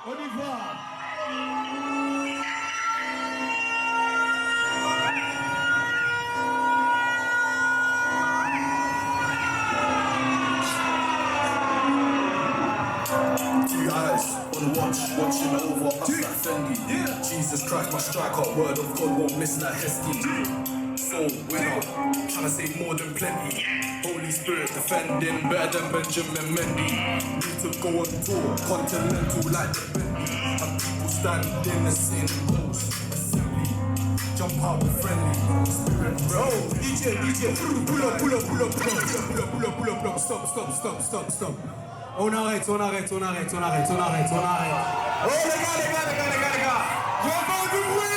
On y va. Two eyes on watch, watching over us like Fendi. Jesus Christ, my striker, word of God won't miss like Heskey. Soul winner, tryna say more than plenty. Holy Spirit defending better than Benjamin Mendy. Need to go on tour, continental like the Bentley. And people standing the same goals. Assembly, jump out with friendly. Spirit, bro. DJ, pull up. Stop. On arrête. Oh les gars. Je veux du bruit.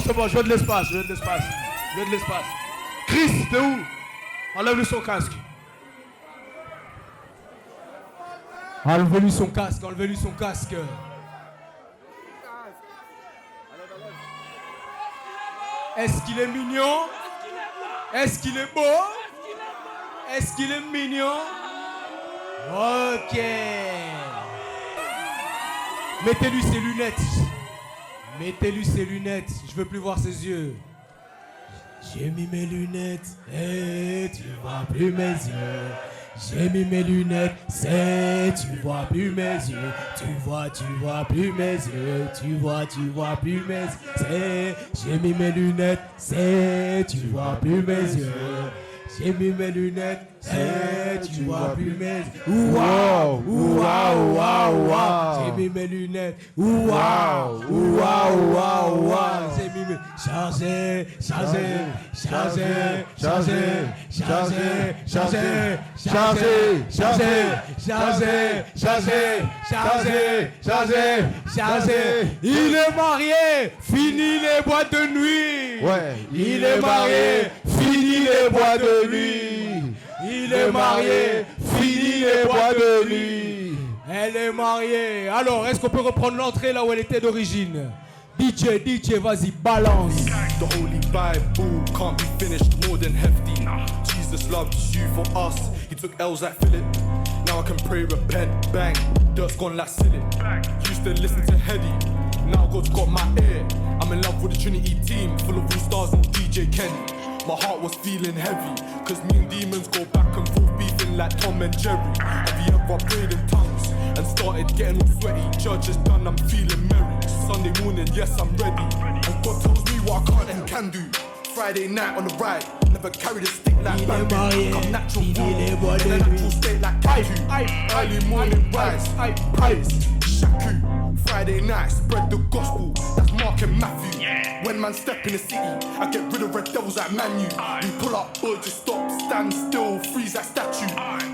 C'est bon, je veux de l'espace. Chris, t'es où? Enlève-lui son casque. Enlevez-lui son casque. Est-ce qu'il est mignon? Est-ce qu'il est beau? Est-ce qu'il est mignon? Ok. Mettez-lui ses lunettes. Je veux plus voir ses yeux. J'ai mis mes lunettes et tu vois plus mes yeux. J'ai mis mes lunettes, tu vois plus mes yeux. Tu vois plus mes yeux. Tu vois plus mes yeux. J'ai mis mes lunettes, tu vois plus mes yeux. J'ai mis mes lunettes, tu vois plus mes yeux. Wow. J'ai mis mes lunettes, wow. J'ai mis mes... Chargé. Il est marié, fini les boîtes de nuit. Ouais. Il est marié, fini les boîtes de nuit. Il est marié, fini les boîtes de nuit. Elle est mariée. Alors, est-ce qu'on peut reprendre l'entrée là où elle était d'origine? DJ, vas-y, balance. The Holy Bible can't be finished more than hefty. Jesus loves you for us. He took L's like Philip. Now I can pray, repent, bang. Dirt's gone like silly. Used to listen to Heady. Now God's got my ear. I'm in love with the Trinity team, full of all stars, no DJ Kenny. My heart was feeling heavy, cause me and demons go back and forth beefing like Tom and Jerry. Have you ever prayed in tongues and started getting all sweaty? Church is done, I'm feeling merry. Sunday morning, yes, I'm ready. And God tells me what I can't and can do. Friday night on the ride, never carried a stick like bamboo. I'm natural born, in a natural state like Kaiju. Early morning rise, praise, Shaku. Friday night, spread the gospel, that's Mark and Matthew. When man step in the city, I get rid of red devils like Manu. We pull up, just stop, stand still, freeze that statue.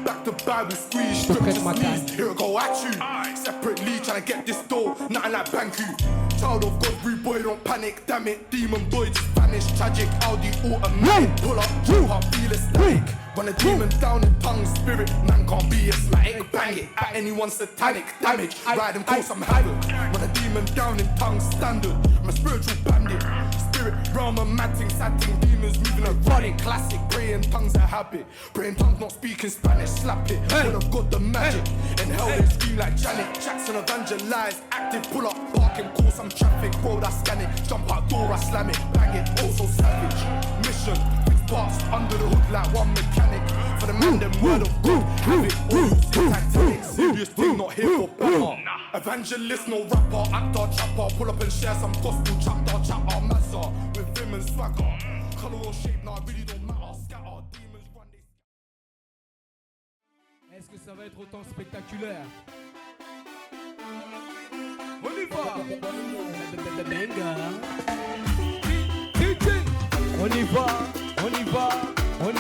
Back to Bible, squeeze, scriptures sneeze, here I go at you. Separately, trying to get this door, nothing like Banku. Child of God, rude boy, don't panic, damn it. Demon boy just vanished, tragic, Audi automatic. Pull up, jump up, feel ecstatic. Run a demon down in tongue, spirit, man can't be asthmatic. Bang it, at anyone satanic, damage. Ride and cause some havoc. Run a demon down in tongue, standard. I'm a spiritual bandit. Spirit, realm, a mad thing, sad thing. Demons moving and running, classic. Praying tongues a habit. Praying tongues, not speaking Spanish, slap it. Full of God, the magic. In hell, they scream like Janet Jackson, evangelize, active, pull up, bark and cause some traffic. Road, I scan it. Jump out door, I slam it. Bang it, also savage. Mission, fix parts under the hood like one mechanic. For the man, them word of God, have it all. Titanic, serious thing, not here for banner. Evangelist, no rapper, actor, chopper. Pull up and share some gospel chapter, chatter, massa. With vim and swagger. Color or shape, nah, really don't matter. Scatter, demons run this. Est-ce que ça va être autant spectaculaire? On y va. On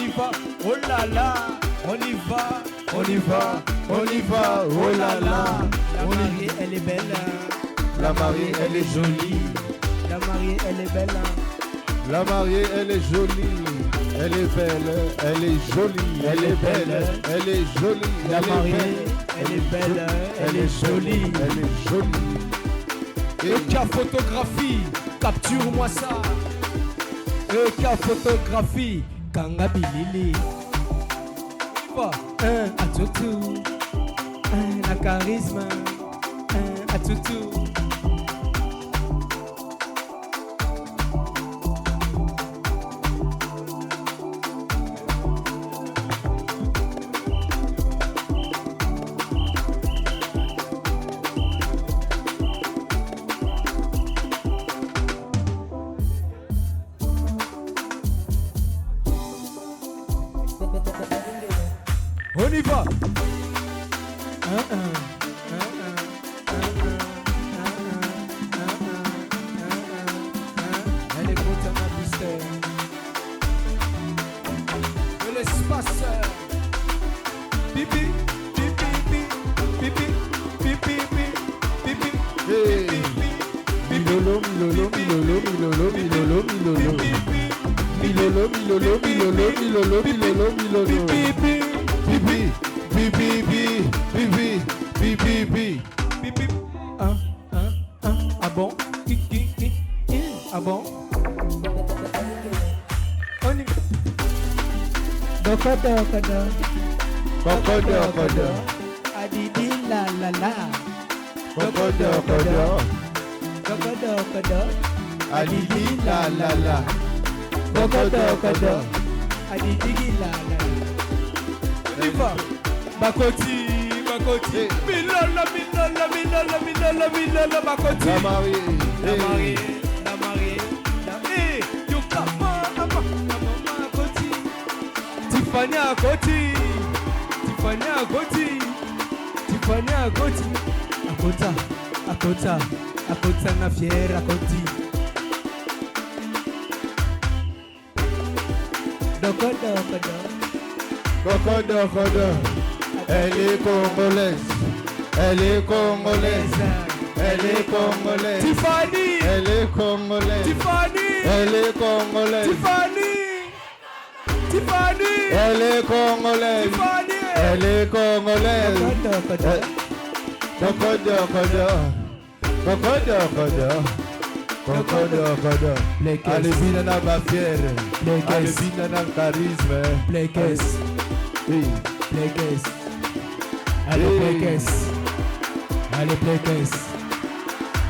y va. Oh là là, on y va. on y va, oh là là. La mariée, elle est belle. La mariée, elle est jolie. La mariée, elle est belle. La mariée, elle est jolie. Elle est belle, elle est jolie. Elle est belle, elle est jolie. La mariée, elle est belle, elle est jolie. Elle est jolie. EK photographie, capture-moi ça. EK photographie, Kanga Bilili. Un à toutou, un à charisme, un à toutou. On y va. Elle écoute un mystère. De l'espace. Pipi, pipi, pipi, pipi, pipi, pipi, pipi. Milolo, milolo, milolo, milolo, milolo, milolo. Milolo, milolo, milolo, milolo, milolo, milolo. Pipi, pipi, pipi, pipi, pipi. Pipi. Ah bon? Ah bon? On y va. Dokodo. Kokodo. Adidi la la la. Kokodo. Dokodo. Adidi la la la. Dokodo. Adidi la la la. On y va. Bakoti. Milolo, Bakoti. La mariée. La mariée. Yokama, Bakoti. Tiffany Akoti. Akota na fiera Akoti. Kokodo. Elle est congolaise. Elle est congolaise. Elle est congolaise. Tiffany. Elle est congolaise. Tiffany. Elle est congolaise. Tiffany. Elle est congolaise. Elle est congolaise. Kokodo. Elle est bien dans ma fière. Elle est bien dans le charisme. Plekes. Oui. Plekes. Allez, Plekes. Allez, Plekes.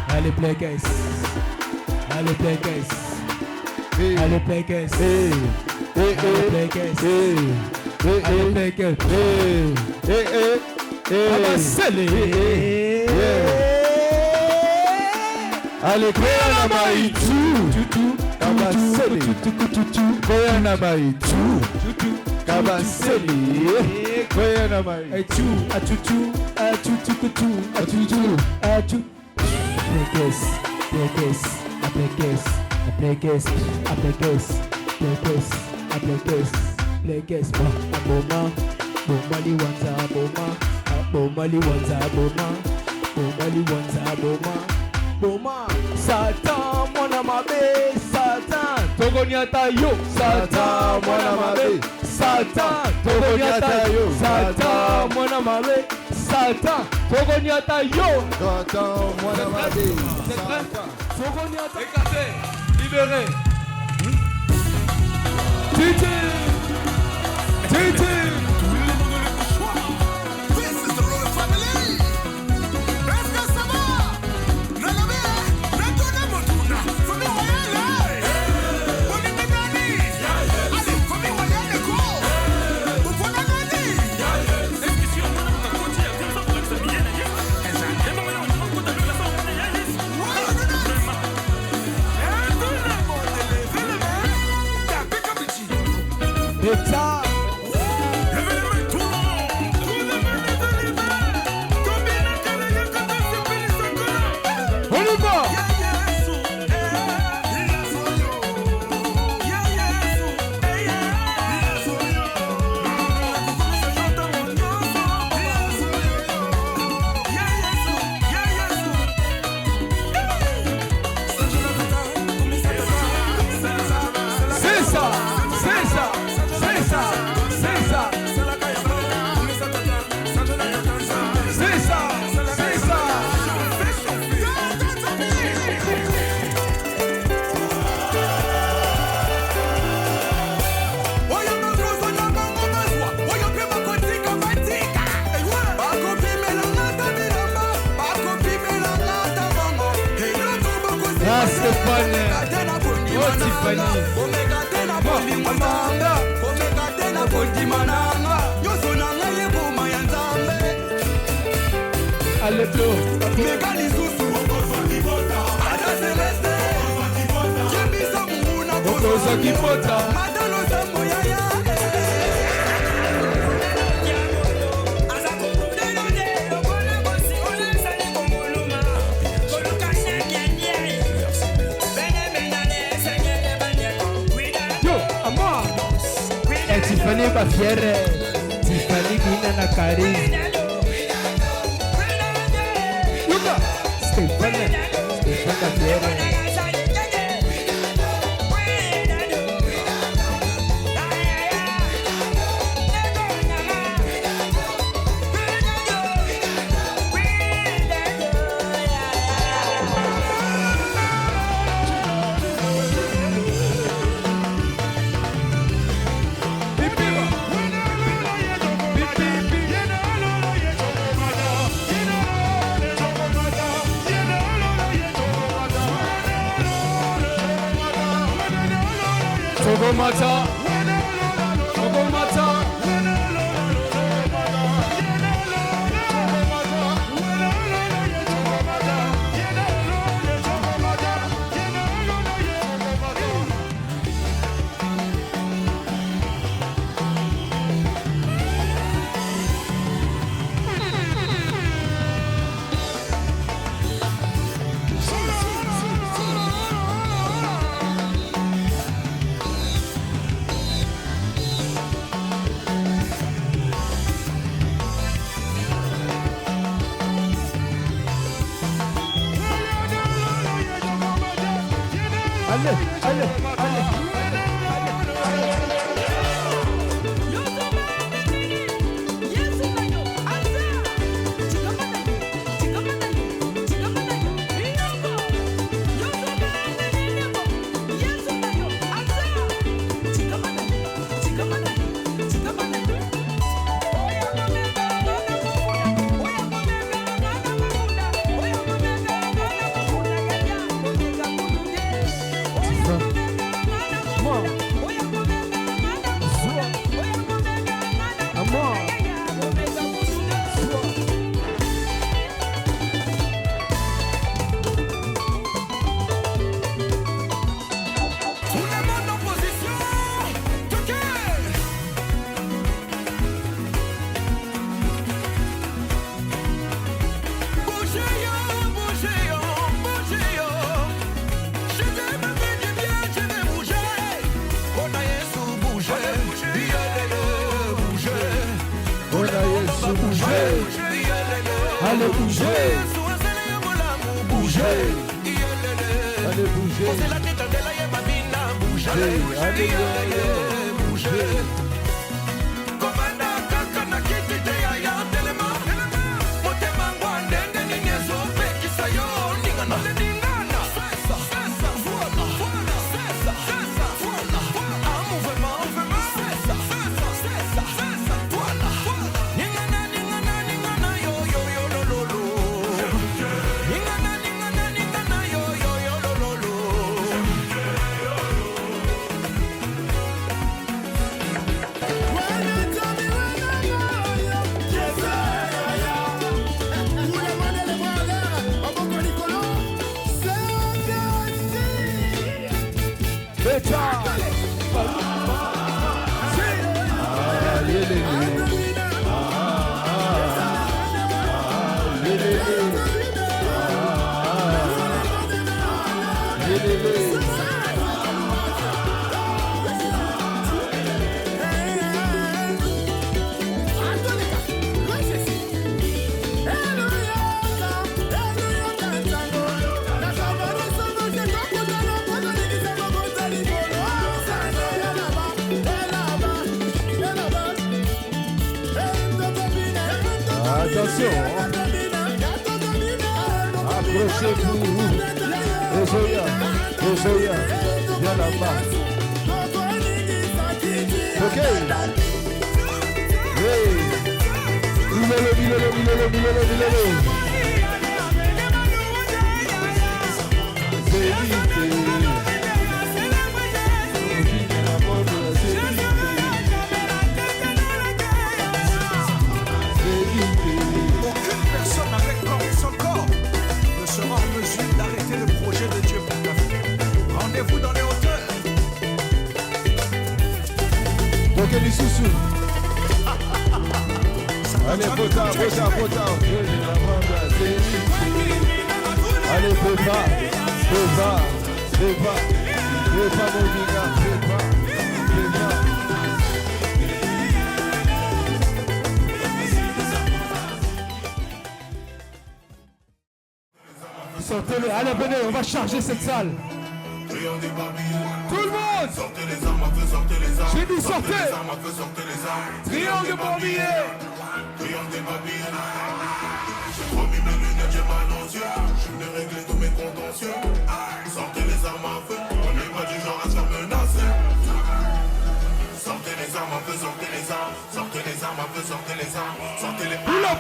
Allez, Plekes. Allez, Plekes. Allez, Plekes. Allez, Plekes. Allez, Plekes. Allez, Koyana Maïtou. Kabaseli. Koyana Maïtou. Kabaseli. Koyana Maïtou. Boma, Satan, mwana mabe, Satan, Togonyata yo, Satan, mwana mabe, Satan, Togonyata yo, Satan, mwana mabe, Satan, Togonyata yo, Satan, mwana mabe, Satan, Togonyata, écarté, libéré. Titi. Ah, Stéphane. Oh, Tiffany. Allez, Flo. Okozaki pota. Tiffany pas fière, Tiffany qui n'a charisme. Stéphane pas fière. Togomata. Allez. Allez bouger. Allez bouger. Allez bouger. Attention, accrochez-vous. Ozoya, viens là-bas. Ok. Hey. Milolo. Baby. Allez, Beba, mon Beba. Sortez-le, allez, venez, on va charger cette salle. Tout le monde! Sortez les armes, sortez les armes. J'ai dit sortez! Sortez les armes. Triangle Barbillé! Triangle des Babilles. J'ai remis mes lunettes, j'ai mal aux yeux. Je venais régler tous mes contentieux. Sortez les armes à feu. On n'est pas du genre à se faire menacer. Sortez les armes à feu, sortez les armes. Sortez les armes à feu, sortez les armes. Sortez les Poula.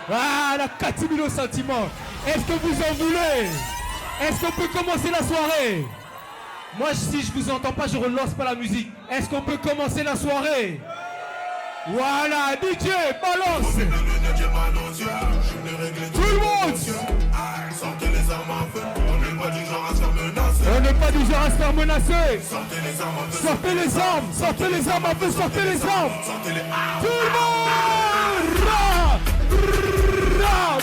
Voilà, 4000 sentiments. Est-ce que vous en voulez? Est-ce qu'on peut commencer la soirée? Moi, si je vous entends pas, je relance pas la musique. Est-ce qu'on peut commencer la soirée? Voilà, DJ, balance. Tout le monde. Sortez les armes à feu. On n'est pas du genre à se faire menacer. On n'est pas du genre à se faire menacer. Sortez les armes à feu. Sortez les armes. Sortez les armes à feu. Sortez les armes. Sortez les armes. Tout le monde. Ra. Ra.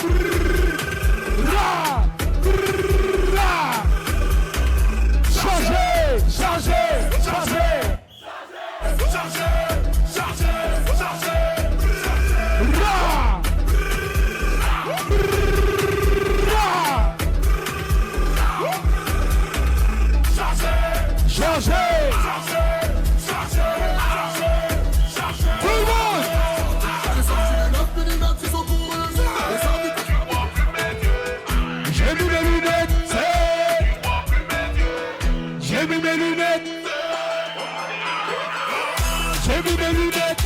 Ra. Ra. Chargez. Chargez. Chargez. Ra. Chargez. Tout le monde. J'ai mis mes lunettes, j'ai mis mes lunettes, j'ai mis mes lunettes,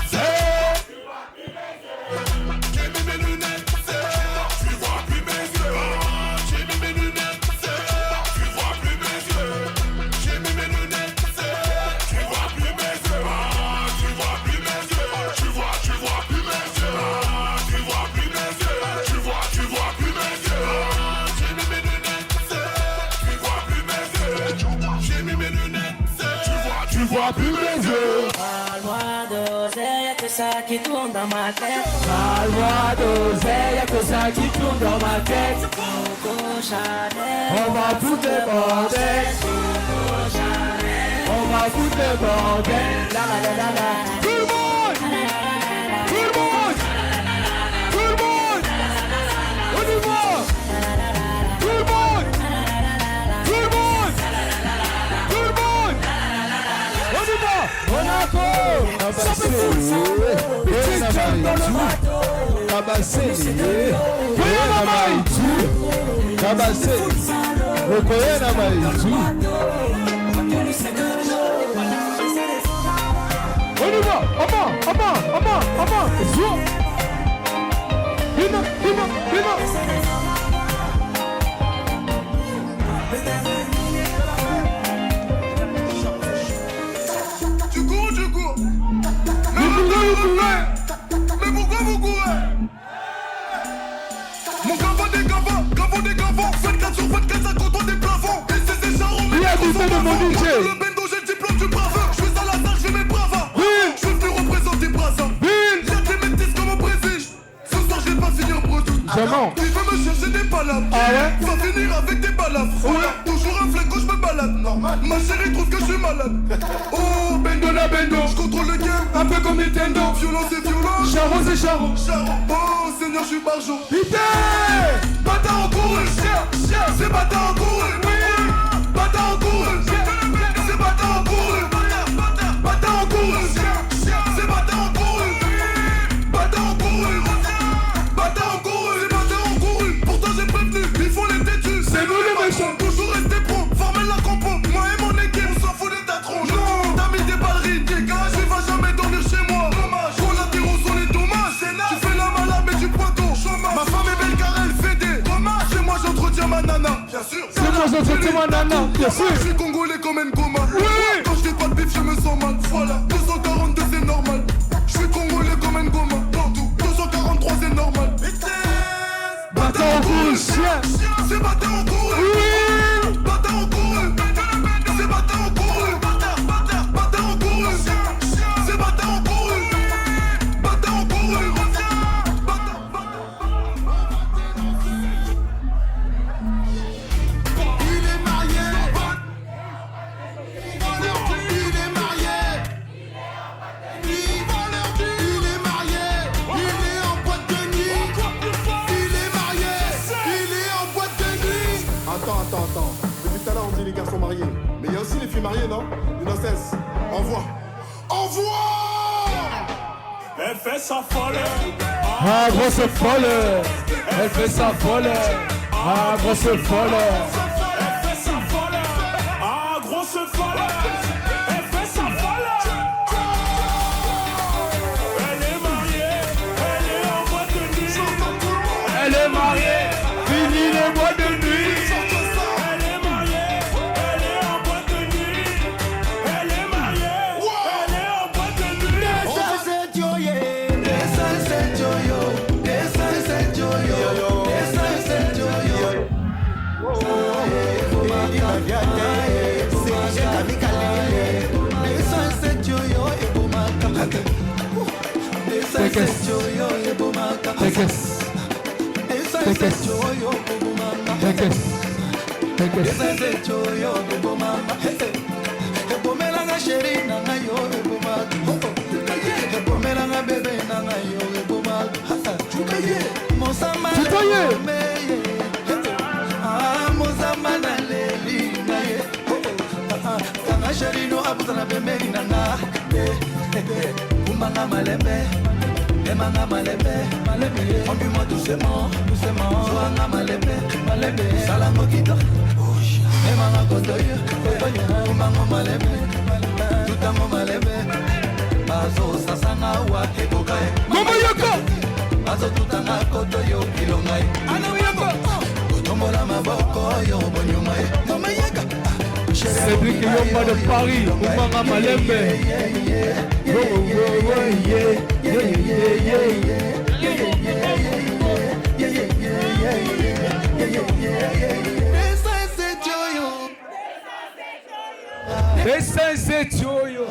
plus mes yeux. Parle-moi d'oseille, y'a que ça qui tourne dans ma tête. Parle-moi d'oseille, y'a que ça qui tourne dans ma tête. Coco Chanel, On va foutre le bordel. Coco Chanel, On va foutre le bordel. la la la la la. Tout le monde. Tout le monde. Tout le monde. On y va. Tout le monde. Tout le monde. Tout le monde. On y va. Monaco. Ça me fout ça. Petit jump dans le bateau. Kabaseni, Koyana Maïtu. Kabaseni, Koyana Maïtu. On y va. Ama. Zou. Hina. Tu cours. Mais pourquoi vous courez? Mon gavant des gavants 24 sur 24, ça compte des plafonds. Et c'est déjà roulé. Il y a du fait de mon DJ. Le bendo, j'ai le diplôme du braveur. Je fais ça la salle, je fais mes bravas. Je suis venu représenter Brazza. J'ai des métis comme au Brésil. Ce soir, je vais pas finir breton. Jamais. Il veut me chercher des palabres. Ah ouais? Va finir avec des balafres. Toujours un flingue quand je me balade. Normal. Ma chérie trouve que je suis malade. Oh, bendo la bendo. Je contrôle le game, un peu comme Nintendo. Violence et violence. Charo, c'est Charo. Oh, Seigneur, je suis barjot. Putain. Bâtard en couru. C'est bâtard en couru. Bâtard en couru. C'est bâtard en couru. Bâtard en couru. C'est bâtard en couru. Bâtard en couru. Bâtard en couru. C'est bâtard en couru. Pourtant j'ai prévenu, ils font les têtus. C'est nous les méchants. Toujours rester pro, former la compo. Moi et mon équipe, on s'en fout de ta tronche. Non, t'as mis des ballerines, dégage. Tu vas jamais dormir chez moi. Dommage, collatéraux sont les dommages. Tu fais la malade mais du pointon. Chômage. Ma femme est belle car elle fait des dommages. Chez moi j'entretiens ma nana. Bien sûr. C'est moi, j'entretiens ma nana. Bien sûr. Je suis congolais comme Ngoma. Oui. Quand je fais pas de bif, je me sens mal. Voilà, 242 c'est normal. Je suis congolais comme Ngoma. Partout, 243 c'est normal. Bâtard en couru, chien. C'est bâtard en couru. Oui. Bâtard en couru. C'est bâtard en couru. Bâtard en couru. filles mariées, non? Innocence. Envoie. Envoie! Elle fait sa folle. Ah, grosse folle. Elle fait sa folle. Ah, grosse folle. Elle fait sa folle. Ah, grosse folle. Elle fait sa folle. Elle est mariée. Elle est en boîte de nuit. Elle est mariée. Fini les boîtes de nuit. Elle est mariée. Elle est en boîte de nuit. Elle est mariée. Elle est en boîte de nuit. Conduis-moi doucement, doucement. Soanga malembe, malembe. Salango kita. Emanga kotoyo, kotoyo. Umango malembe, tutango malembe. Bazo sasanga wa ebokae. Mama Yoko. Bazo tutanga kotoyo ilongai. Ana Yoko. Kotombola maboko yo bonyumae. Mama Yaka. Cédric Yomba de Paris, Oumanga Malembe. Choyo.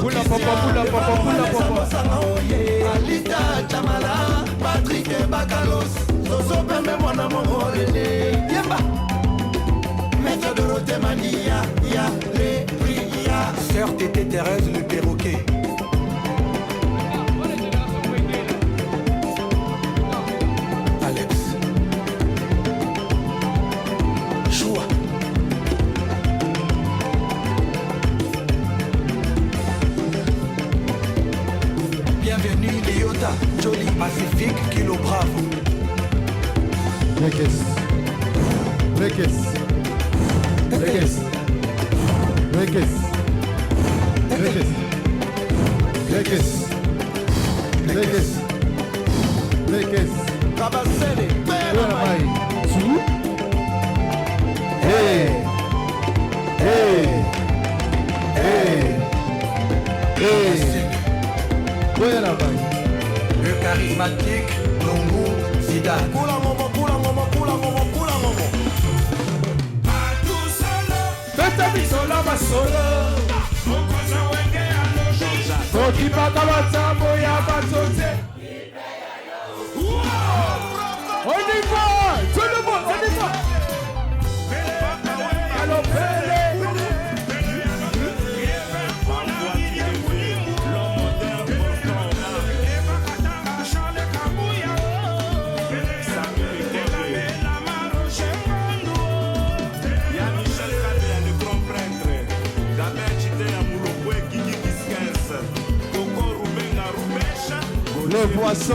Pula papa. Alita Chamala, Patrick Bakalos, Soso Pembe Mwana Mongolene. Yemba, Maître Dorothée Mania, ya les Priya. Sœur Tété Thérèse le perroquet. Alex. Choua. Bienvenue Léota, Joli Pacifique, Kilo Bravo. Lekes. Lekes. Lekes. Lekes. Lekes. Lekes. Lekes. Lekes. Kabasele, Where am I? Two? Hey. Hey. Hey. Hey. Where am I? le charismatique Longo Zidane. Kula momo, kula momo, kula momo, kula momo. Beta bisola basolo. Okipaka batambo ya bazote. On y va, tout le monde, on y va. Alors,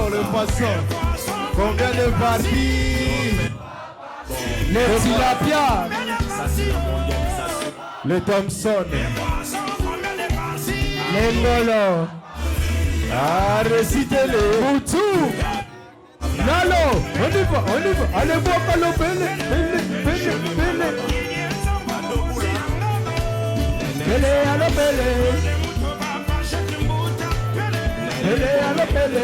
Le poisson. Combien de parties? les tilapia. Le Thompson. Les ngolo. Ah, récitez-les. Moutou. Nalo. On y va. Allez voir Palo Bele. Bele, allo Bele. Bele, allo Bele.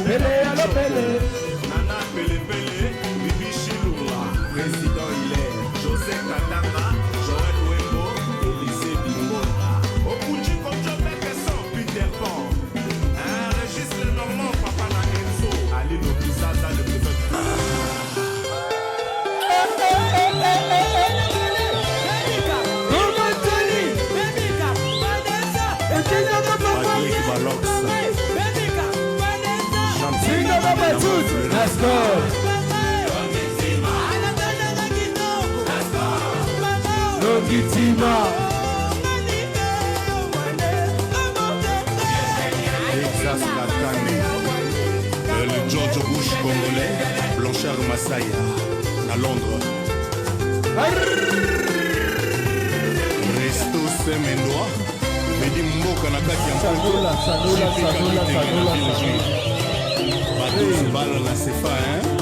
Bele, allo Bele. Nana Pele, Bibi Chilula, Président Hilaire, José Katanga, Joël Wembo, Élisée Bimona. Okuchi Kochope Kesson, Peter Pan. Régis Lenormand, Papa Nagenzo. Ali Lokizaza, le président. Encore. Longitima. Texas Latane. Le George Bush congolais, Blanchard Massaya, à Londres. Resto Semendoa, Bedi Mboka na kati ya Sanola. Bateau balle na CFA, hein?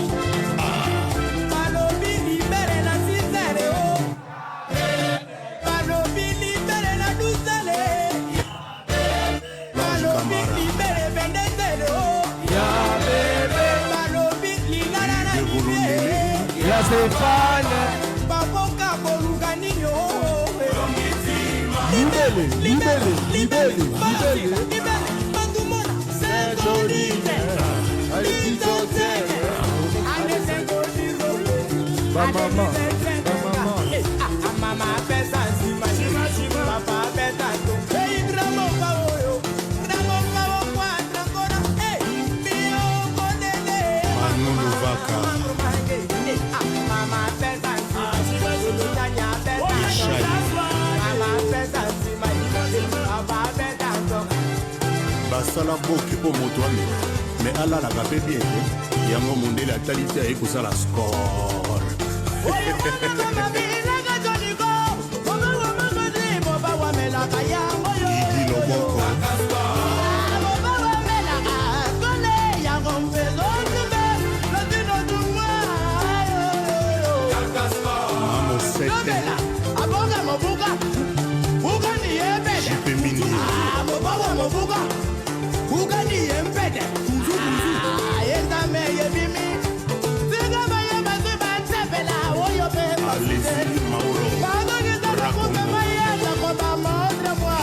Stéphane libéré. C'est joli. Allez, dis maman. basala boki mpo moto amela me alalaka mpe bien te yango mondele atali te aye kozala score idi loboko amosete jipe mingi Alesi Mauro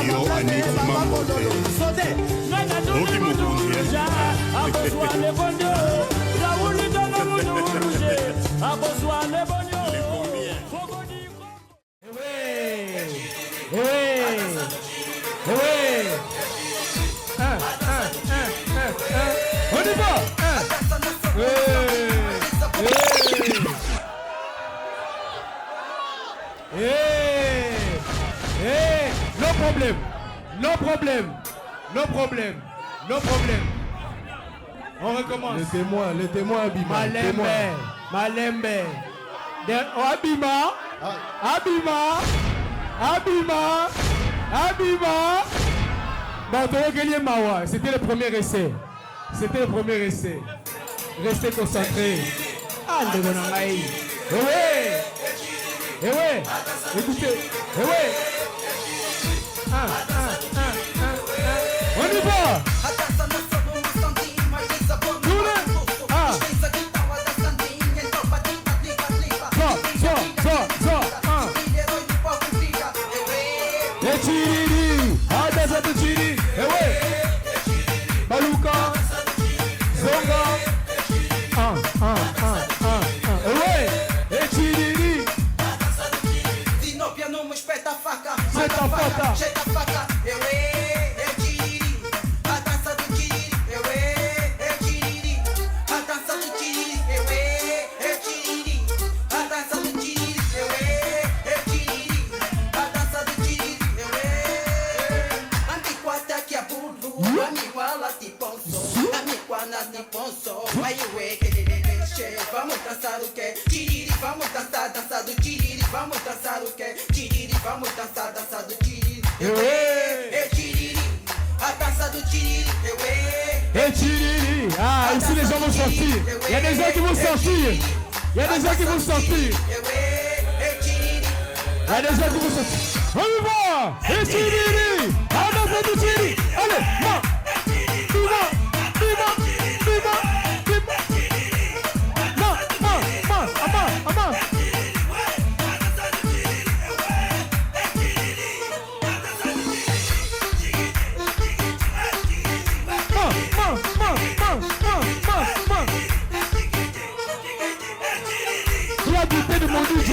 Yo Aniti Mamote Oki Mokundi On y va. No problème. On recommence. Les témoins Abima. Malembe. Abima. Mawa. C'était le premier essai. Restez concentrés. Écoutez. On y va. Baluka, Zonga, Espeta a faca, Seta a faca. Jeita a faca, tiriri. A dança do tiriri, tiriri. A dança do tiriri, tiriri. A dança do tiriri, tiriri. A dança do tiriri, Antiquata que a bulu, amiguala de ponço, amiguana de ponço. Vai vamos dançar o que? Tiriri, vamos dançar do tiriri, vamos dançar o que? Tiriri, vamos dançar do tiriri. Tiriri, a dança do tiriri. Tiriri. Ah, ici les gens vont sortir. Il y a des gens qui vont sortir. On y va. Tiriri. A dança do tiriri. Allez, viva. La beauté de mon DJ.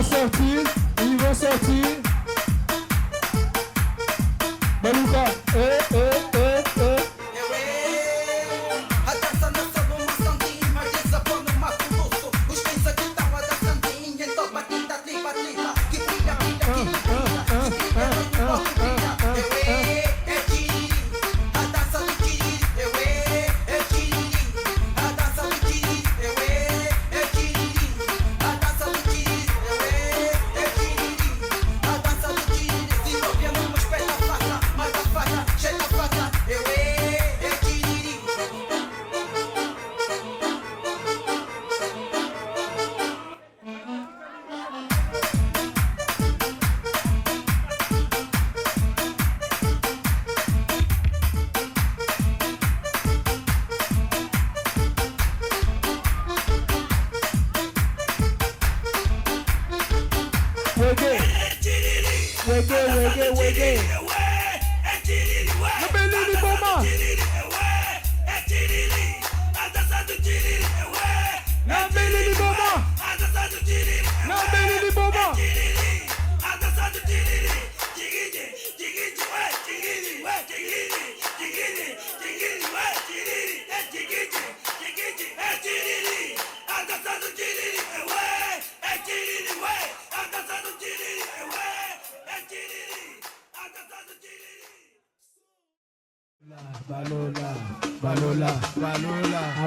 vont sortir. Ils vont sortir. Baluka.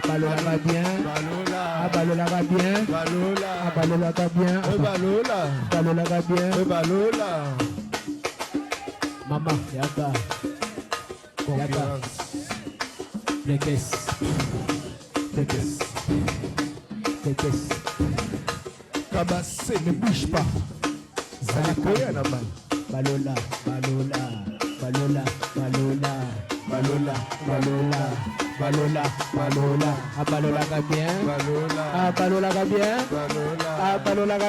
Balola va bien. Balola va bien. Balola va bien. Balola va bien. Maman, yaka. Les caisses. Cabassé, ne bouge pas. Balola. Balola va bien. Balola va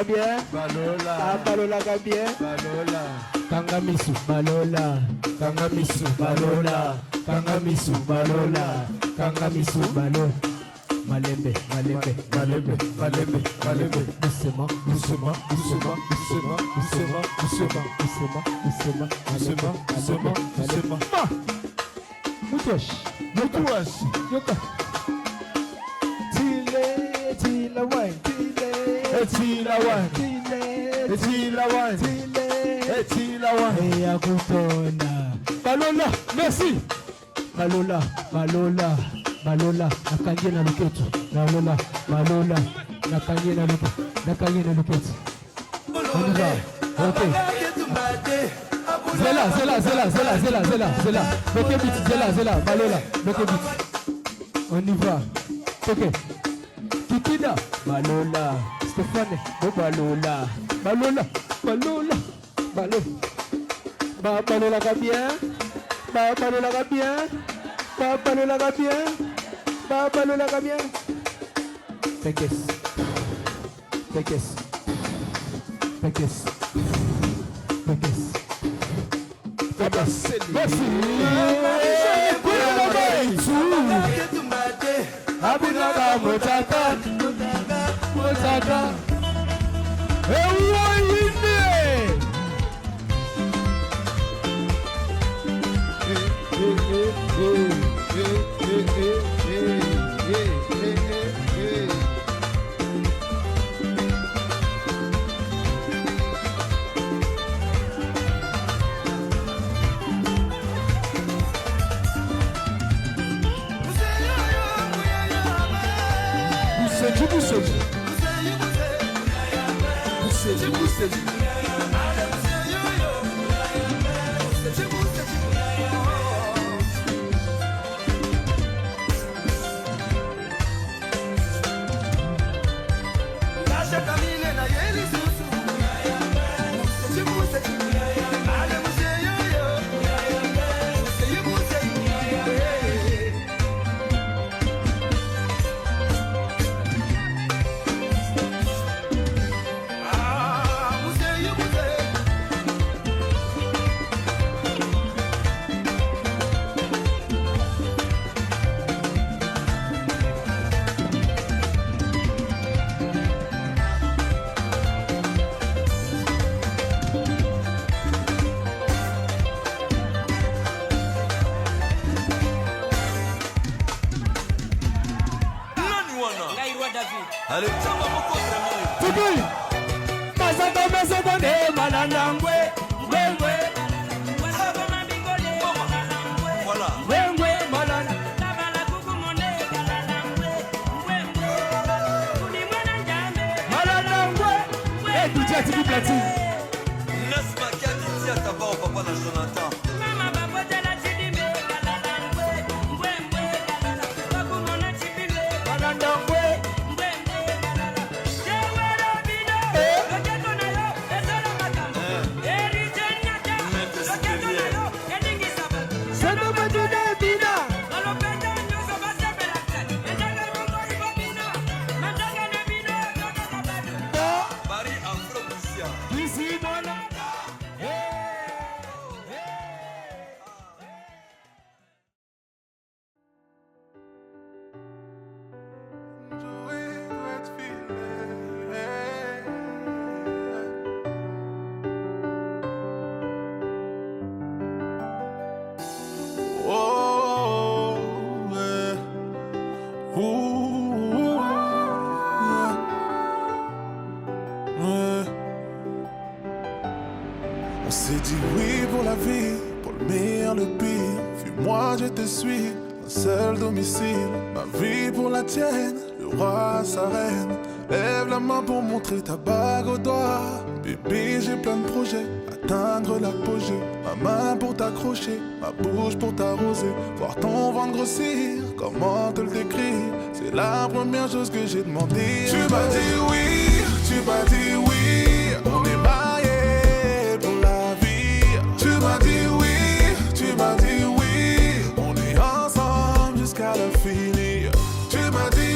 bien. Balola va bien. Kangamisu Balola. Malembe. Doucement. Moutoche. Yoka. Tila wine. Hey, Akutona. Balola, merci. Balola. Nakangie na luketu. Balola. Nakangie na luketu. On y va. Ok. Zela. Bloquez vite, Zela. Balola. Bloquez vite. On y va. Ok. Kikida. Balola. Stéphane. Balola. Balola va bien. Balola va bien. Pekes. Merci. Abinaga motaka. Allez, tiens, mon contre Tukui. Masaka mesebone malandangwe. Wengwe. Voilà. Wengwe malanda. Malandangwe. Eh, DJ Tiki Platine. N'est-ce pas qu'il y a dit à ta barre au papa dans Jonathan? Malandangwe. On s'est dit oui pour la vie, pour le meilleur, le pire. Fuis-moi, je te suis, un seul domicile. Ma vie pour la tienne, le roi, sa reine. Lève la main pour montrer ta bague au doigt. Bébé, j'ai plein de projets, atteindre l'apogée. Ma main pour t'accrocher, ma bouche pour t'arroser. Voir ton ventre grossir, comment te le décrire? C'est la première chose que j'ai demandé. Tu m'as dit oui, tu m'as dit oui. On est mariés pour la vie. Tu m'as dit oui, tu m'as dit oui. On est ensemble jusqu'à l'infini. Tu m'as dit